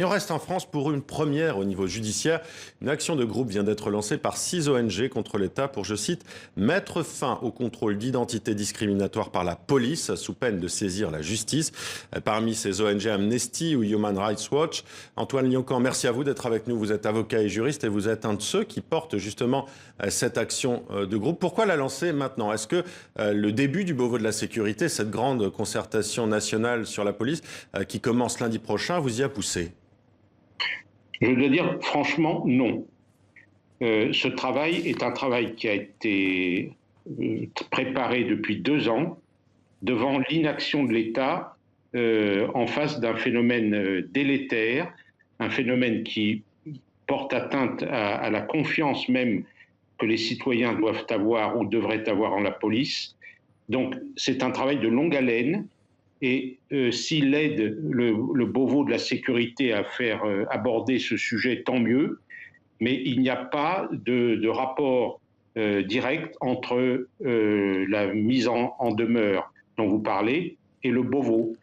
Et on reste en France pour une première au niveau judiciaire. Une action de groupe vient d'être lancée par 6 ONG contre l'État pour, je cite, mettre fin au contrôle d'identité discriminatoire par la police sous peine de saisir la justice. Parmi ces ONG, Amnesty ou Human Rights Watch. Antoine Lioncan, merci à vous d'être avec nous. Vous êtes avocat et juriste et vous êtes un de ceux qui portent justement cette action de groupe. Pourquoi la lancer maintenant? Est-ce que le début du Beauvau de la sécurité, cette grande concertation nationale sur la police qui commence lundi prochain, vous y a poussé? Je dois dire franchement non. Ce travail est un travail qui a été préparé depuis 2 ans devant l'inaction de l'État en face d'un phénomène délétère, un phénomène qui porte atteinte à la confiance même que les citoyens doivent avoir ou devraient avoir en la police. Donc c'est un travail de longue haleine. Et s'il aide le Beauvau de la sécurité à faire aborder ce sujet, tant mieux. Mais il n'y a pas de rapport direct entre la mise en demeure dont vous parlez et le Beauvau.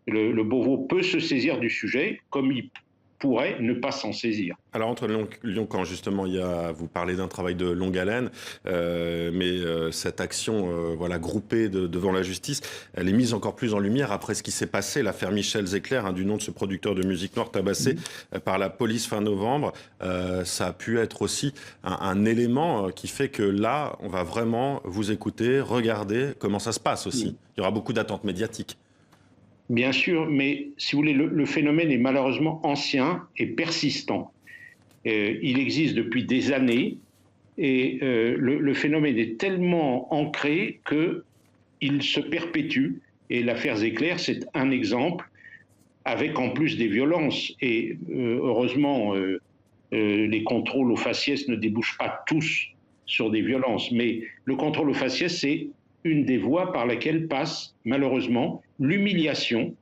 Le Beauvau peut se saisir du sujet comme il pourrait ne pas s'en saisir. Alors entre Lyon, quand justement vous parlez d'un travail de longue haleine, mais cette action voilà, groupée devant la justice, elle est mise encore plus en lumière après ce qui s'est passé, l'affaire Michel Zecler, du nom de ce producteur de musique noire tabassé par la police fin novembre. Ça a pu être aussi un élément qui fait que là, on va vraiment vous écouter, regarder comment ça se passe aussi. Il y aura beaucoup d'attentes médiatiques. Bien sûr, mais si vous voulez, le phénomène est malheureusement ancien et persistant. Il existe depuis des années et le phénomène est tellement ancré qu'il se perpétue. Et l'affaire Zecler, c'est un exemple, avec en plus des violences. Et heureusement, les contrôles aux faciès ne débouchent pas tous sur des violences. Mais le contrôle aux faciès, c'est une des voies par laquelle passe malheureusement l'humiliation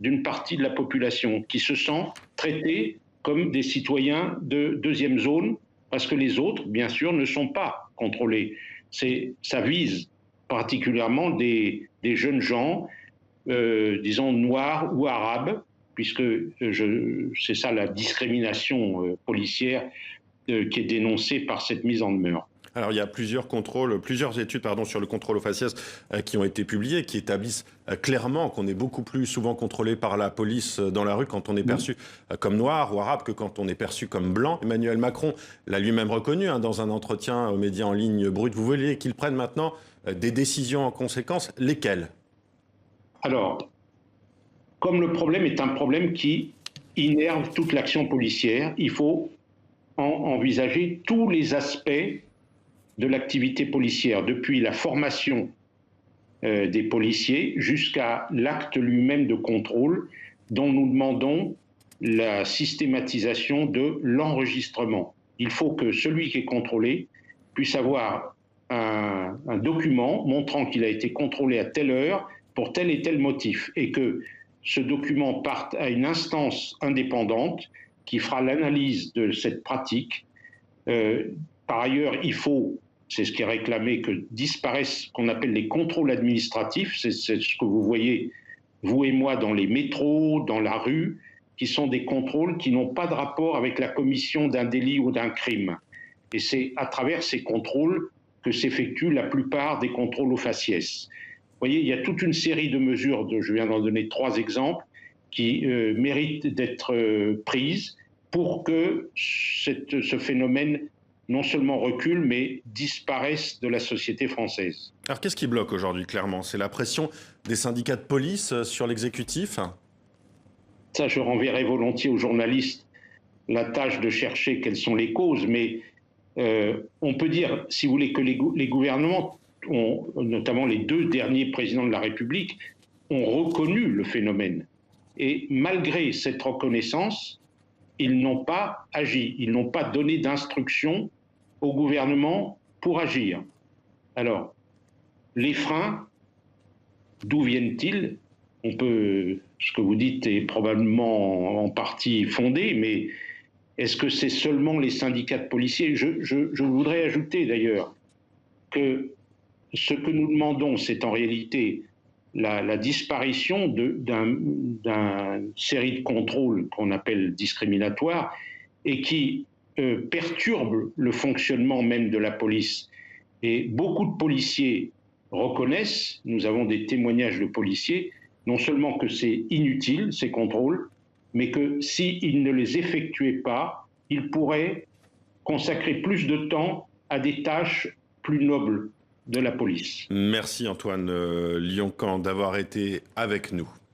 d'une partie de la population qui se sent traitée comme des citoyens de deuxième zone parce que les autres, bien sûr, ne sont pas contrôlés. Ça vise particulièrement des jeunes gens, disons noirs ou arabes, puisque c'est ça la discrimination policière qui est dénoncée par cette mise en demeure. Alors, il y a plusieurs études sur le contrôle aux faciès qui ont été publiées, qui établissent clairement qu'on est beaucoup plus souvent contrôlé par la police dans la rue quand on est perçu comme noir ou arabe que quand on est perçu comme blanc. Emmanuel Macron l'a lui-même reconnu dans un entretien aux médias en ligne Brut. Vous voulez qu'il prenne maintenant des décisions en conséquence? Lesquelles? Alors, comme le problème est un problème qui innerve toute l'action policière, il faut envisager tous les aspects de l'activité policière, depuis la formation des policiers jusqu'à l'acte lui-même de contrôle, dont nous demandons la systématisation de l'enregistrement. Il faut que celui qui est contrôlé puisse avoir un document montrant qu'il a été contrôlé à telle heure pour tel et tel motif, et que ce document parte à une instance indépendante qui fera l'analyse de cette pratique. Par ailleurs, il faut, c'est ce qui est réclamé, que disparaissent ce qu'on appelle les contrôles administratifs. C'est ce que vous voyez, vous et moi, dans les métros, dans la rue, qui sont des contrôles qui n'ont pas de rapport avec la commission d'un délit ou d'un crime. Et c'est à travers ces contrôles que s'effectuent la plupart des contrôles aux faciès. Vous voyez, il y a toute une série de mesures, je viens d'en donner 3 exemples, qui méritent d'être prises pour que ce phénomène non seulement recule, mais disparaisse de la société française. Alors qu'est-ce qui bloque aujourd'hui, clairement? C'est la pression des syndicats de police sur l'exécutif? Ça, je renverrai volontiers aux journalistes la tâche de chercher quelles sont les causes, mais on peut dire, si vous voulez, que les gouvernements, notamment les 2 derniers présidents de la République, ont reconnu le phénomène. Et malgré cette reconnaissance, ils n'ont pas agi, ils n'ont pas donné d'instructions au gouvernement pour agir. Alors, les freins, d'où viennent-ils? Ce que vous dites est probablement en partie fondé, mais est-ce que c'est seulement les syndicats de policiers? Je voudrais ajouter d'ailleurs que ce que nous demandons, c'est en réalité la disparition d'une série de contrôles qu'on appelle discriminatoires et qui perturbent le fonctionnement même de la police. Et beaucoup de policiers reconnaissent, nous avons des témoignages de policiers, non seulement que c'est inutile, ces contrôles, mais que s'ils ne les effectuaient pas, ils pourraient consacrer plus de temps à des tâches plus nobles de la police. Merci Antoine Lyon-Caen d'avoir été avec nous.